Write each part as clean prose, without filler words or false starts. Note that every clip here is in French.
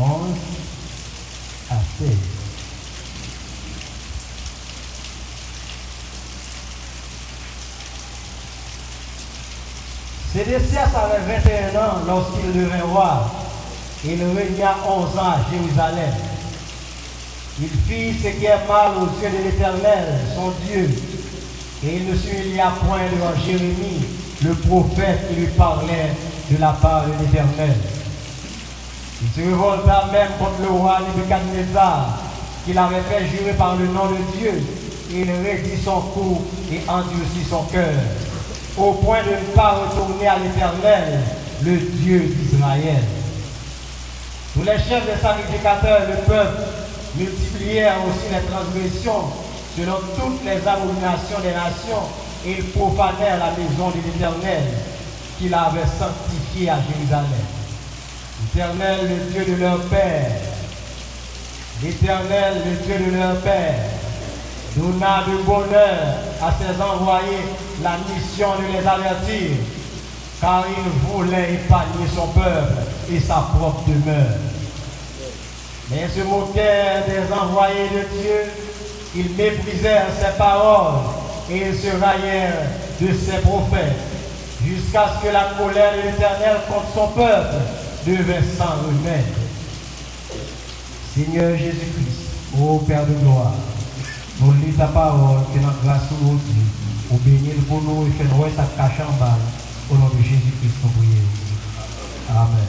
11 à 16. Sédécias avait 21 ans lorsqu'il devint roi. Il régna 11 ans à Jérusalem. Il fit ce qui est mal aux yeux de l'Éternel, son Dieu. Et il ne s'humilia point devant Jérémie, le prophète qui lui parlait de la part de l'Éternel. Il se révolta même contre le roi Nebuchadnezzar, qu'il avait fait jurer par le nom de Dieu. Et il raidit son cou et endurcit son cœur, au point de ne pas retourner à l'Éternel, le Dieu d'Israël. Tous les chefs des sacrificateurs, le peuple, multiplièrent aussi les transgressions selon toutes les abominations des nations, et ils profanèrent la maison de l'Éternel, qu'il avait sanctifiée à Jérusalem. L'Éternel, le Dieu de leur père, l'Éternel, le Dieu de leur père, donna de bonheur à ses envoyés la mission de les avertir, car il voulait épargner son peuple et sa propre demeure. Mais ils se moquèrent des envoyés de Dieu, ils méprisèrent ses paroles et ils se raillèrent de ses prophètes, jusqu'à ce que la colère de l'Éternel contre son peuple devait sans remède. Seigneur Jésus-Christ, ô Père de gloire, nous lisons ta parole, que notre grâce aujourd'hui, au bénir pour nous et fait-nous sa cache en bas, au nom de Jésus-Christ, nous prions. Amen.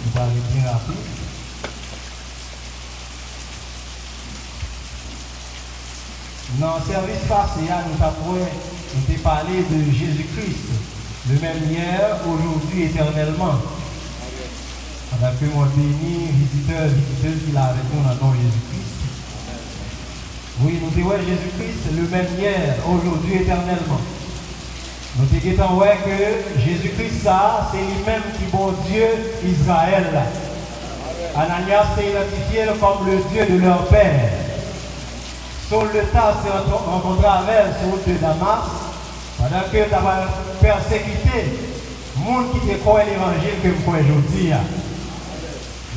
Nous allons aller bien rapide. Dans le service passé, nous avons parlé de Jésus-Christ, le même hier, aujourd'hui, éternellement. Avec que mon béni, visiteurs qu'il a avec nous dans le nom de Jésus-Christ. Oui, nous disons Jésus-Christ, le même hier, aujourd'hui, éternellement. Nous disons que Jésus-Christ, ça, c'est lui-même qui est bon Dieu Israël. Ananias s'est identifié comme le Dieu de leur père. Saul le tas s'est rencontré avec sur route de Damas, pendant que tu as persécuté le monde qui te croit l'évangile que vous croyez aujourd'hui.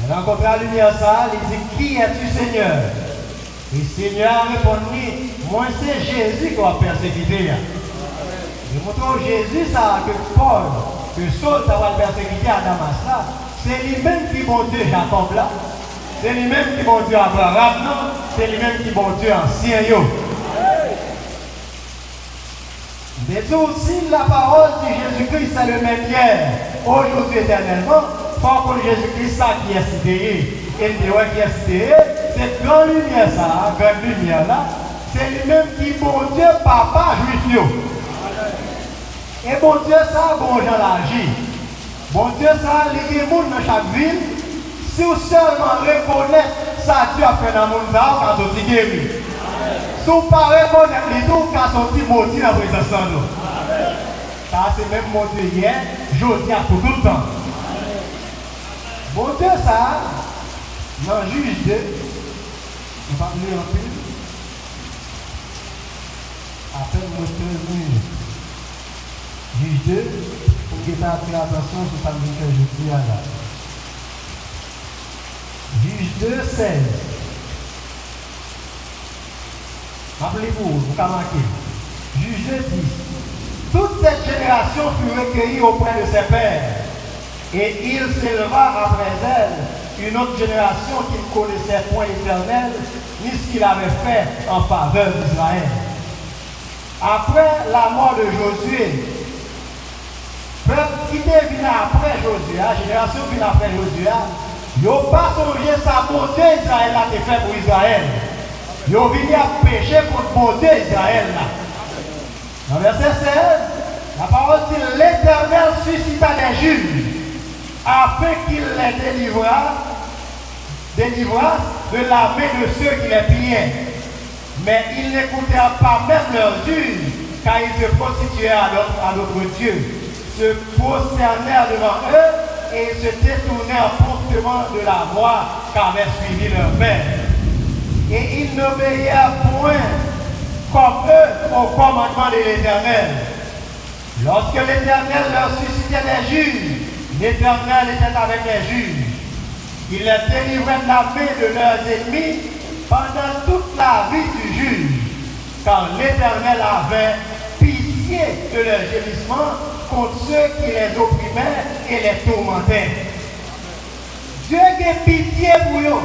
Il a rencontré la lumière, ça, il dit, qui es-tu, Seigneur? Et le Seigneur a répondu, moi c'est Jésus qui va persécuter. Je montre Jésus ça que Paul, que Saul t'a persécuté à Damas là, c'est lui-même qui est bon Dieu Jacob là, c'est lui-même qui est bon Dieu Abraham là, c'est lui-même qui est bon Dieu ancien yo. Mais aussi la parole de Jésus-Christ c'est le même hier, aujourd'hui éternellement, par contre Jésus-Christ ça qui est cité, et le Dieu qui est cité, cette grande lumière ça, grande lumière là, c'est lui-même qui est bon Dieu papa juif yo. Et bon Dieu, ça, bon Jean l'agit. Bon Dieu, ça, il y a des gens dans chaque ville. Si vous seulement reconnaissez ça, Dieu a fait dans le monde, quand on dit guéri. Si vous ne parlez pas de tout, quand on dit maudit dans la présence de nous. Ça, c'est même mon Dieu hier, je dis à tout le temps. Bon Dieu, ça, dans Juge 2, on va lire un peu. Après, moi, 13 minutes. Juge 2, pour que tu aies fait attention sur ça que je dis là. Juge 2, 16. Rappelez-vous, vous pouvez marquer. Juge 2, 10. Toute cette génération fut recueillie auprès de ses pères, et il s'éleva après elle une autre génération qui ne connaissait point l'Éternel, ni ce qu'il avait fait en faveur d'Israël. Après la mort de Josué, peuple qui est venu après Josué, génération qui vient après Josué, ils n'ont pas songé sa bonté Israël a été fait pour Israël. Ils ont venu à pécher contre bonté Israël. Dans verset 16, la parole dit l'Éternel suscita des juges afin qu'il les délivra de la main de ceux qui les pillaient. Mais ils n'écoutèrent pas même leurs juges, car ils se prostituaient à d'autres dieux, se prosternèrent devant eux et se détournèrent promptement de la voie qu'avait suivi leur père. Et ils n'obéirent point comme eux au commandement de l'Éternel. Lorsque l'Éternel leur suscitait des juges, l'Éternel était avec les juges. Il les délivrait de la main de leurs ennemis pendant toute la vie du juge, car l'Éternel avait pitié de leurs gémissements contre ceux qui les opprimaient et les tourmentaient. Dieu a pitié pour eux,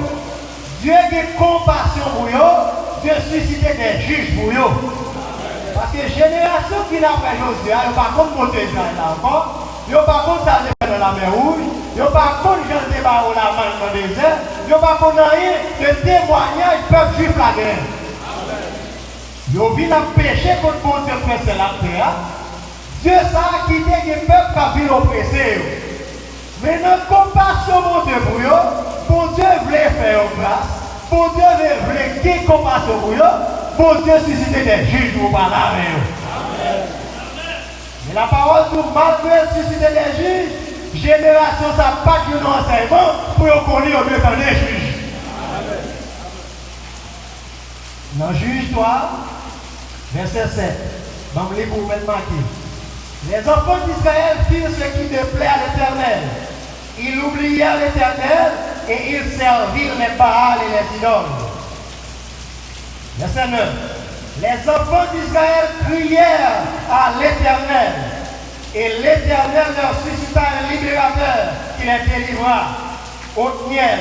Dieu a compassion pour eux, Dieu suscitait des juges pour eux. Parce que génération qui n'a pas Josué, ils n'ont pas contre monter Israël encore, ils n'ont pas contre ça dans la mer rouge, ils n'ont pas contre Jean de Débarras la main dans le désert, ils n'ont pas contre rien de témoignage peuple juif la guerre. Ils ont vu la péché contre mon Dieu pressé la terre. Dieu ça a quitté le peuple qui a vu l'oppressé. Mais notre compassion, mon Dieu, pour eux, mon Dieu voulait faire grâce, mon Dieu voulait qu'il compassion pour eux, mon Dieu susciter des juges pour parler avec eux. Mais la parole tout malgré susciter des juges, génération ça pas de enseignement pour connaître au mieux qu'un des juges. Dans Juge 3, verset 7, dans le livre pour marqué. Les enfants d'Israël firent ce qui déplaît à l'Éternel. Ils oublièrent l'Éternel et ils servirent les Baals et les idoles. Verset 9. Les enfants d'Israël crièrent à l'Éternel et l'Éternel leur suscita un libérateur qui les délivra. Othniel,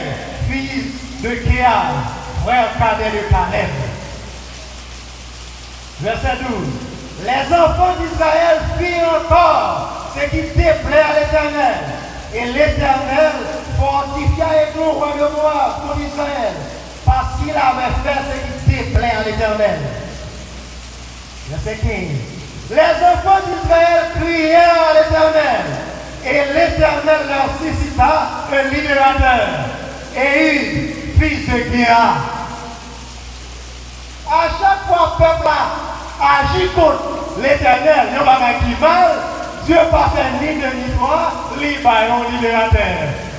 fils de Kéal, frère cadet de Caleb. Verset 12. Les enfants d'Israël firent encore ce qui déplaît à l'Éternel. Et l'Éternel fortifia et le roi de Moab pour Israël, parce qu'il avait fait ce qui déplaît à l'Éternel. Verset 15. Les enfants d'Israël crièrent à l'Éternel, et l'Éternel leur suscita un libérateur, et fils de Guéa. À chaque fois que le peuple agit contre l'Éternel, il y a un qui mal. Dieu pas fait ni de ni toi, libération libérateur,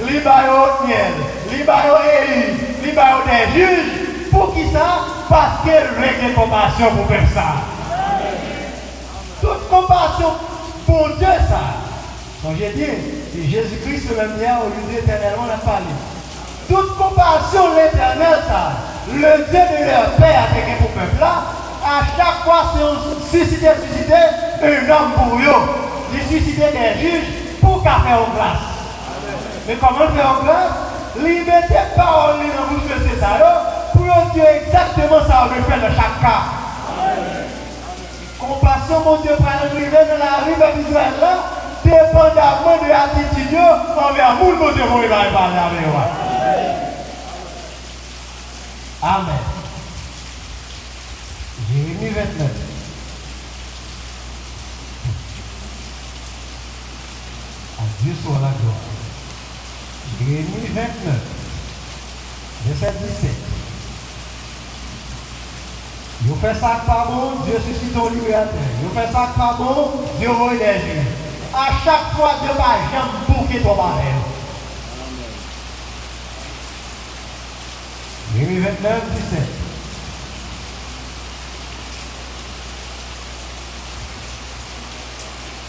libération miel, libération élu, libération des juges. Pour qui ça? Parce qu'il règle compassion pour faire ça. Toute compassion pour Dieu ça. Donc j'ai dit, c'est Jésus-Christ le même hier, aujourd'hui éternellement on a parlé. Toute compassion l'Éternel ça. Le Dieu de leur Père a fait pour le peuple là. À chaque fois c'est suscité un homme pour eux. Il suscitait des juges pour qu'à faire en grâce. Mais comment faire en grâce? Il mettait parole dans la bouche de César pour dire exactement ça on veut faire dans chaque cas. Compassion, mon Dieu, pour arriver dans la rive d'Israël là, dépendamment de l'attitude envers nous, mon Dieu, pour y parler avec moi. Amen. Jérémie 29. Dieu soit la gloire. Jérémie 29, verset 17. Vous faites ça pas bon, Dieu suscite au libérateur. Vous faites ça pas bon, Dieu voit des juges. À chaque fois, Dieu va jamais bouquer ton barrel. Jérémie 29, 17.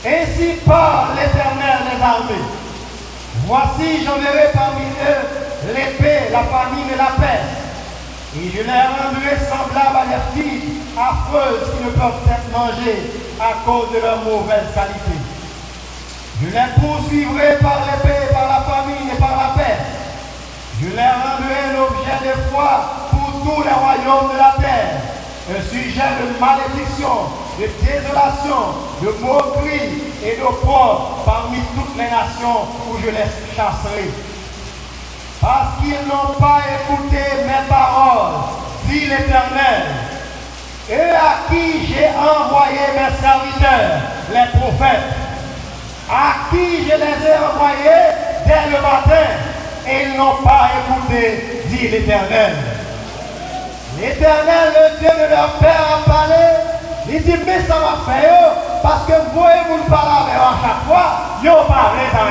Ainsi parle l'Éternel des armées. Voici, j'enverrai parmi eux l'épée, la famine et la peste. Et je les rendrai semblables à des filles affreuses qui ne peuvent être mangées à cause de leur mauvaise qualité. Je les poursuivrai par l'épée, par la famine et par la peste. Je les rendrai l'objet de foi pour tous les royaumes de la terre. Un sujet de malédiction, de désolation, de moquerie et d'opprobre parmi toutes les nations où je les chasserai. Parce qu'ils n'ont pas écouté mes paroles, dit l'Éternel, et à qui j'ai envoyé mes serviteurs, les prophètes, à qui je les ai envoyés dès le matin, et ils n'ont pas écouté, dit l'Éternel. L'Éternel, le Dieu de leur père, a parlé. Il dit, mais ça va faire, parce que vous voyez, vous parlez à chaque fois, vous ne parlez pas.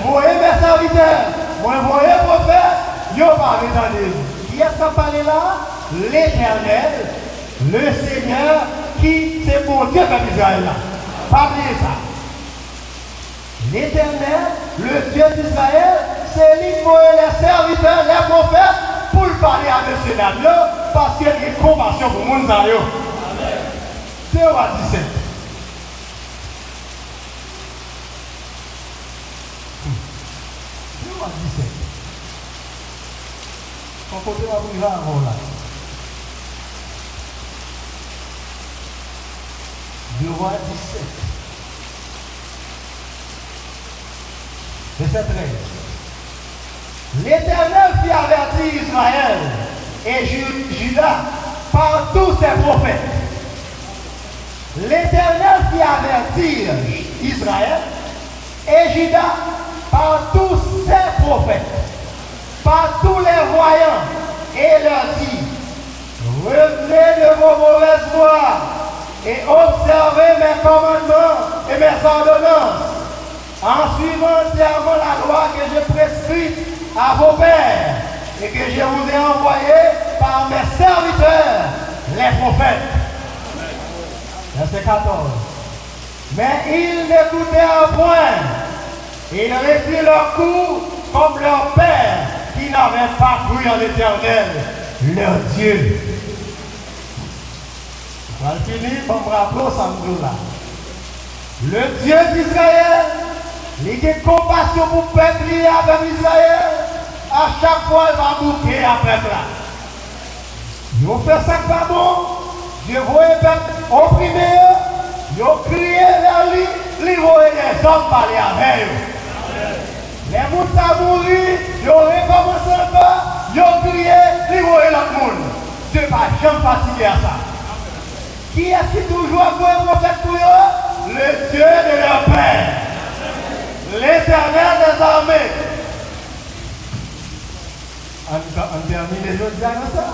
Vous voyez mes serviteurs, vous voyez prophète, vous ne parlez pas. Qui est-ce qui a parlé là? L'Éternel, le Seigneur, qui c'est mon Dieu comme Israël là. Pas oublier ça. L'Éternel, le Dieu d'Israël, c'est lui qui voit les serviteurs, les prophètes, pour le parler avec ce là parce qu'il y a une compassion pour le monde. C'est au 17. C'est au 17. On peut dire à vous là. Le roi 17. Verset 13. L'Éternel fit avertir Israël et Juda par tous ses prophètes. L'Éternel fit avertir Israël et Juda par tous ses prophètes, par tous les voyants, et leur dit, revenez de vos mauvaises voies et observez mes commandements et mes ordonnances, en suivant entièrement la loi que j'ai prescrite à vos pères et que je vous ai envoyée par mes serviteurs, les prophètes. Verset 14. Mais ils n'écoutèrent point. Ils réclient leur cou comme leur père qui n'avait pas cru en l'Éternel, leur Dieu. On va finir par me rappeler samedi là. Le Dieu d'Israël, il a compassion pour le peuple avec Israël. À chaque fois, il va bouquer à peuple là. Ils ont fait ça pas bon. Dieu voit le peuple opprimé. Ils ont crié vers lui. Ils voyaient les hommes parler avec eux. Les gens sont morts. Ils ont recommencé encore. Ils ont crié. Ils voyaient l'autre monde. Dieu va jamais fatiguer à ça. Qui est-ce qui toujours pour un prophète pour eux? Le Dieu de leur père. L'Éternel des armées. On termine les autres avec ça.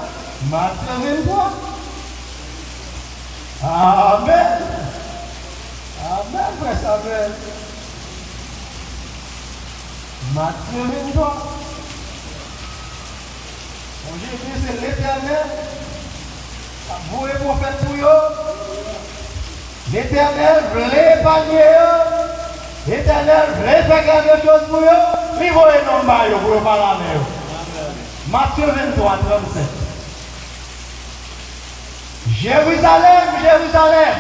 Matthieu 23. Amen. Amen, frère Samuel. Matthieu 23. Mon Dieu dit c'est l'Éternel. Vous êtes prophète pour eux. L'Éternel voulait épargner eux. L'Éternel voulait faire quelque chose pour eux. Il voulait non pas pour parler avec eux. Matthieu 23, 37. Jérusalem, Jérusalem,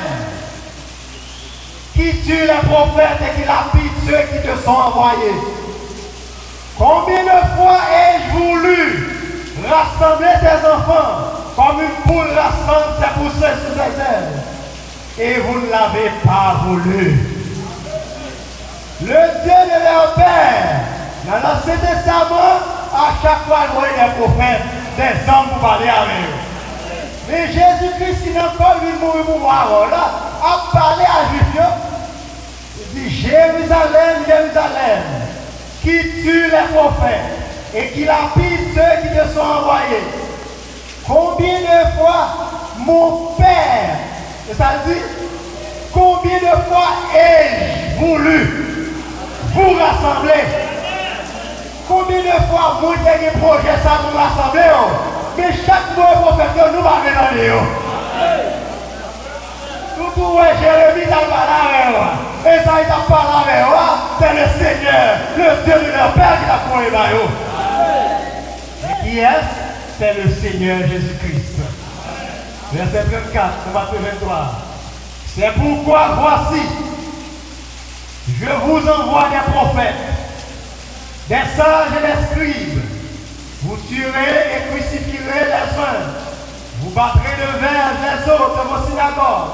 qui tue les prophètes et qui lapide ceux qui te sont envoyés. Combien de fois ai-je voulu rassembler tes enfants comme une poule rassemble ses poussées sous ses ailes, et vous ne l'avez pas voulu. Le Dieu de leur père, dans l'Ancien Testament, à chaque fois, il voyait des prophètes, des hommes pour parler avec eux. Mais Jésus-Christ, il n'a pas lui mourir pour voir là, a parlé à Juifs. Il dit Jérusalem, Jérusalem, qui tue les prophètes et qui lapide ceux qui te sont envoyés. Combien de fois mon Père, et ça dit, combien de fois ai-je voulu vous rassembler? Combien de fois vous avez des projets ça vous rassembler? Mais chaque fois, prophète, nous va venir dans tout Jérémie t'a parlé avec moi. Et ça, il t'a parlé avec moi. C'est le Seigneur, le Dieu de leur Père qui t'a pris avec vous. Et qui est-ce? C'est le Seigneur Jésus-Christ. Verset 34, Matthieu 23. C'est pourquoi voici, je vous envoie des prophètes, des sages et des scribes. Vous tuerez et crucifierez les uns. Vous battrez de verre les autres de vos synagogues.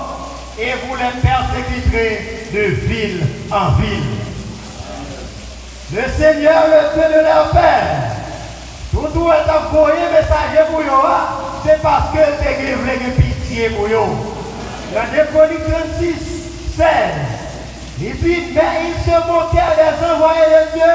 Et vous les persécuterez de ville en ville. Le Seigneur, le Dieu de leur Père, tout est envoyé messager pour eux, c'est parce que le voulait pitié pour eux. Dans Chroniques 36, 16, il dit, mais ils se moquèrent des envoyés de Dieu,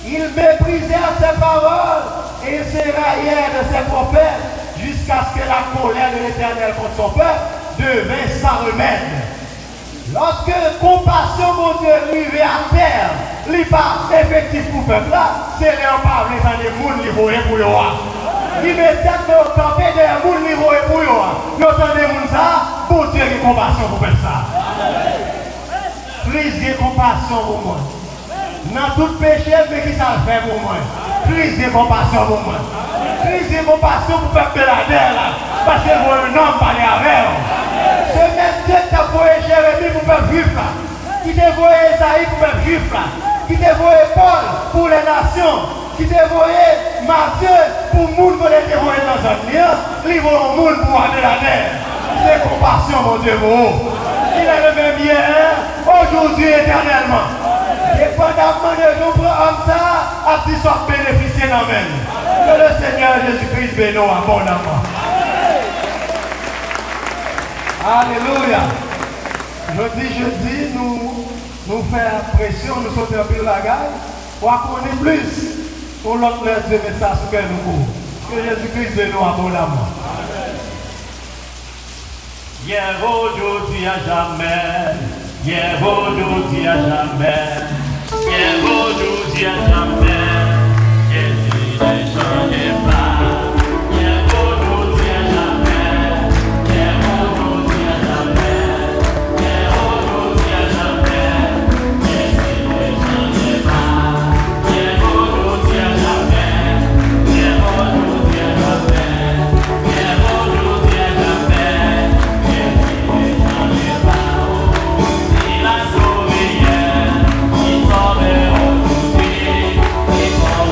ils méprisèrent ses paroles et ils se raillèrent de ses prophètes jusqu'à ce que la colère de l'Éternel contre son peuple devint sans remède. Lorsque compassion, mon Dieu, arrive à terre, il n'est pas effectif pour le peuple là, c'est leur parler dans les moules niveau et pour eux. Immédiatement, au campé des moules niveau et pour eux. Nous entendons ça, pour Dieu, compassion pour le peuple ça. Christ de compassion pour moi. Dans tout péché, mais qui ça fait pour moi? Christ de compassion pour moi. Christ de compassion pour faire de la terre là. Parce que vous un homme parler avec vous. Ce même Dieu qui t'a envoyé Jérémie pour faire juif là. Qui t'a envoyé Esaïe pour faire juif là. Qui t'a envoyé Paul pour les nations. Qui t'a envoyé Matthieu pour le monde qui t'a envoyé dans un lien. Il va au monde pour aller la terre. C'est compassion, mon Dieu, pour vous. Il est le même hier, aujourd'hui, éternellement. Dépendamment de nous, comme ça, à qui soit bénéficié dans même. Que le Seigneur Jésus-Christ bénisse abondamment. Alléluia. Jeudi, nous faisons pression, nous sautons un peu la gaille, pour connaître plus pour l'autre Dieu message que nous. Que Jésus-Christ bénisse abondamment. Hier, aujourd'hui, à jamais. Hier, aujourd'hui, à jamais. Hier, aujourd'hui, à jamais. Jésus ne change pas. Hier, aujourd'hui, à jamais. Hier, aujourd'hui, à jamais. Hier, aujourd'hui, à jamais. Jésus ne change pas. Hier, aujourd'hui, à jamais. Hier, aujourd'hui, à jamais. Hier, aujourd'hui, à jamais. Il a sauvé hier, il sauvera aujourd'hui, il sauvera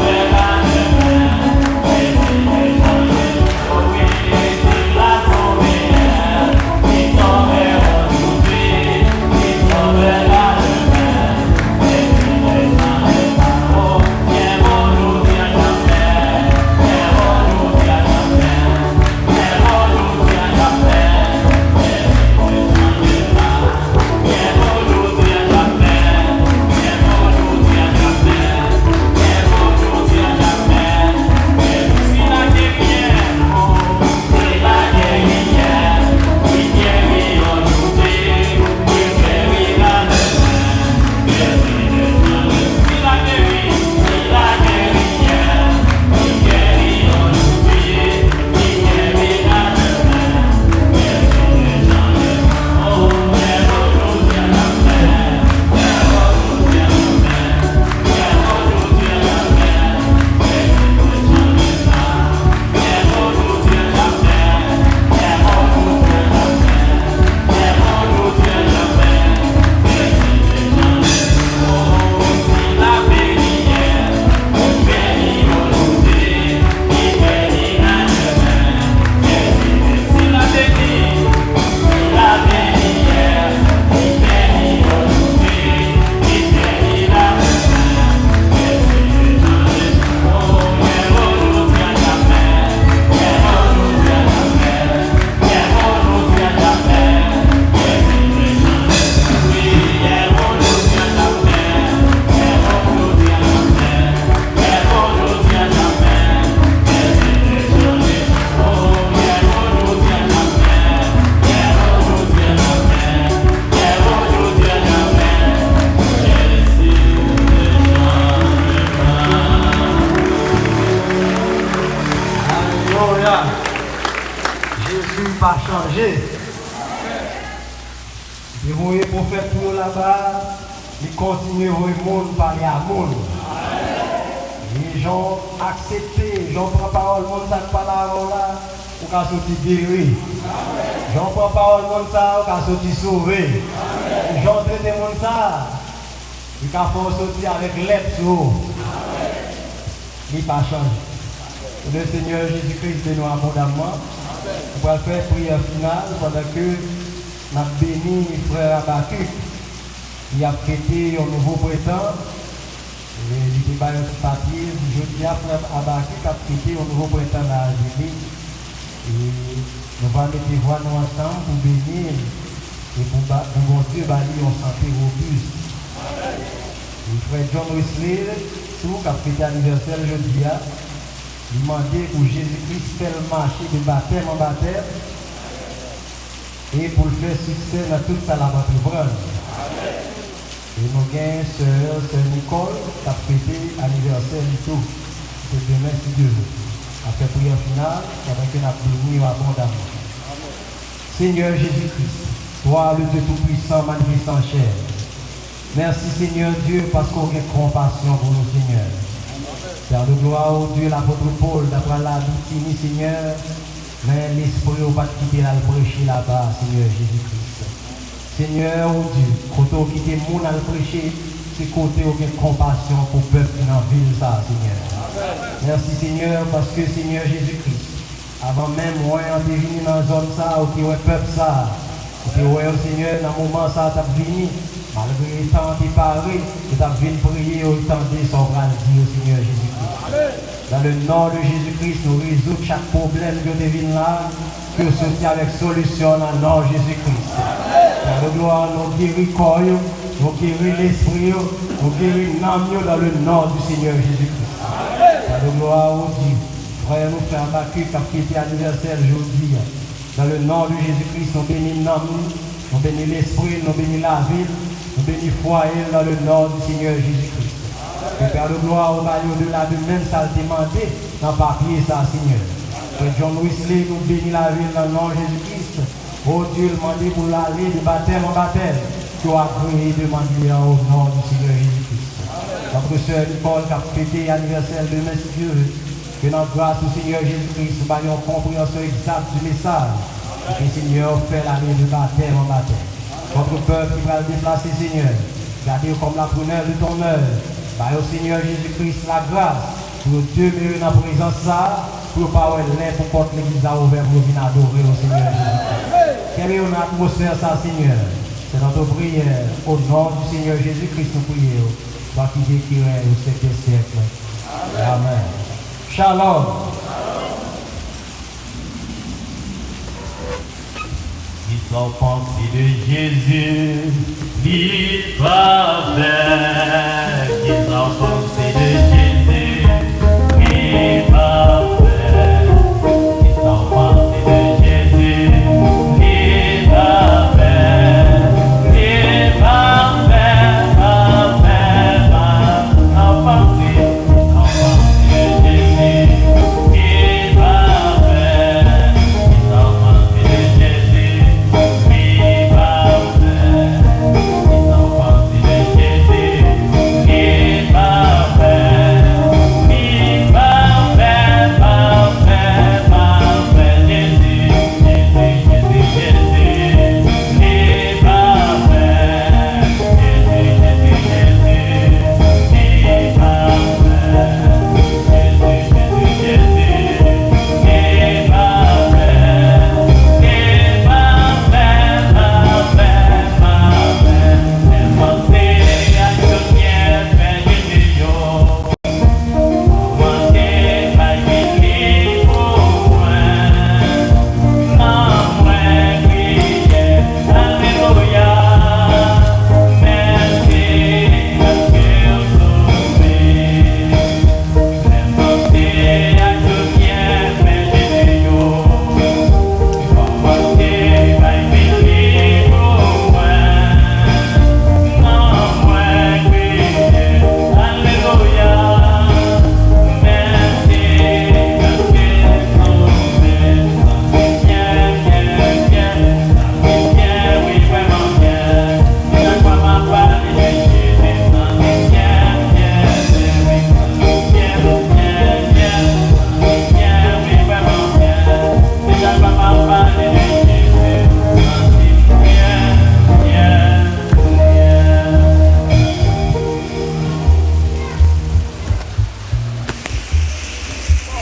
pas changé. Et vous voyez, prophète pour là-bas, il continue à voir le monde parler à monde. Les gens acceptent, les gens prennent parole, le monde ça pas là, ou qu'à sortir guéri. Les gens prennent parole, le monde ça, ou qu'à sortir sauvé. Les gens traitent le monde ça, ou qu'à sortir avec l'aide sur eux. Il n'est pas changé. Le Seigneur Jésus-Christ bénit abondamment. On va faire prière finale pendant que nous avons béni frère Abacuc. Il a prêté un nouveau prétend. Il était pas un papier. Je dis à frère Abacuc a prêté un nouveau prétend à l'Église. Et nous allons mettre voix nous ensemble pour bénir et pour bon Dieu bâtir en santé robuste. Le frère John Wesley, qui a fêté l'anniversaire aujourd'hui, il demandait pour Jésus-Christ faire le marché de baptême en baptême et pour le faire succès dans toute sa entreprise. Et nous avons sœur Nicole qui a fêté l'anniversaire du tout. C'est demain si Dieu veut. Après prière finale, pendant que nous avons béni abondamment. Seigneur Jésus-Christ, toi le Dieu Tout-Puissant, manifestant en chair, Merci Seigneur Dieu parce qu'on a compassion pour nous Seigneur. Père de gloire au Dieu, l'apôtre Paul, d'après la victime Seigneur, mais l'esprit n'a pas quitté la prêcher là-bas, Seigneur Jésus-Christ. Seigneur au Dieu, quand on quitte le monde à le prêcher, c'est côté où il y a compassion pour le peuple dans la ville, ça, Seigneur. Merci Seigneur parce que Seigneur Jésus-Christ, avant même moi, on est venu dans la zone ça, où il y a un peuple ça, où il y a Seigneur, dans le moment ça, tu as venu. Malgré le temps qui paré, tu as venu prier au temps de son bras dire au Seigneur Jésus-Christ. Dans le nom de Jésus-Christ, nous résoudons chaque problème que tu viens là, que nous sortions avec solution dans le nom de Jésus-Christ. Dans le gloire, nous guéris le corps, nous guéris l'esprit, nous guéris l'âme dans le nom du Seigneur Jésus-Christ. Dans le gloire au Dieu. Frère, nous faire Bacchus qui était anniversaire aujourd'hui. Dans le nom de Jésus-Christ, nous bénissons l'âme, nous bénissons l'esprit, nous bénissons la ville. Nous bénissons foyer dans le nom du Seigneur Jésus-Christ. Que Père de gloire, on va au-delà de même ça le demander dans le papier, ça, Seigneur. Que John Wesley nous bénit la ville dans le nom de Jésus-Christ. Oh Dieu, demandez pour l'aller de baptême en baptême. Tu as agréé demander au nom du Seigneur Jésus-Christ. Notre sœur Nicole qui a fêté l'anniversaire de M. Dieu. Que notre grâce au Seigneur Jésus-Christ, nous ayons compréhension exacte du message. Et que le Seigneur fait l'aller de baptême en baptême. Votre peuple qui va le déplacer, Seigneur. Gardez comme la prunelle de ton œuvre. Par au Seigneur Jésus-Christ la grâce pour demeurer dans la présence ça, pour ne pas l'air pour porter l'église à ouvert pour venir adorer au Seigneur Jésus-Christ. Quelle est une atmosphère ça, Seigneur? C'est notre prière. Au nom du Seigneur Jésus-Christ, nous prions. Toi qui décrirais au siècle des siècles. Amen. Shalom. Ils sont pensés de Jésus, l'histoire vraie.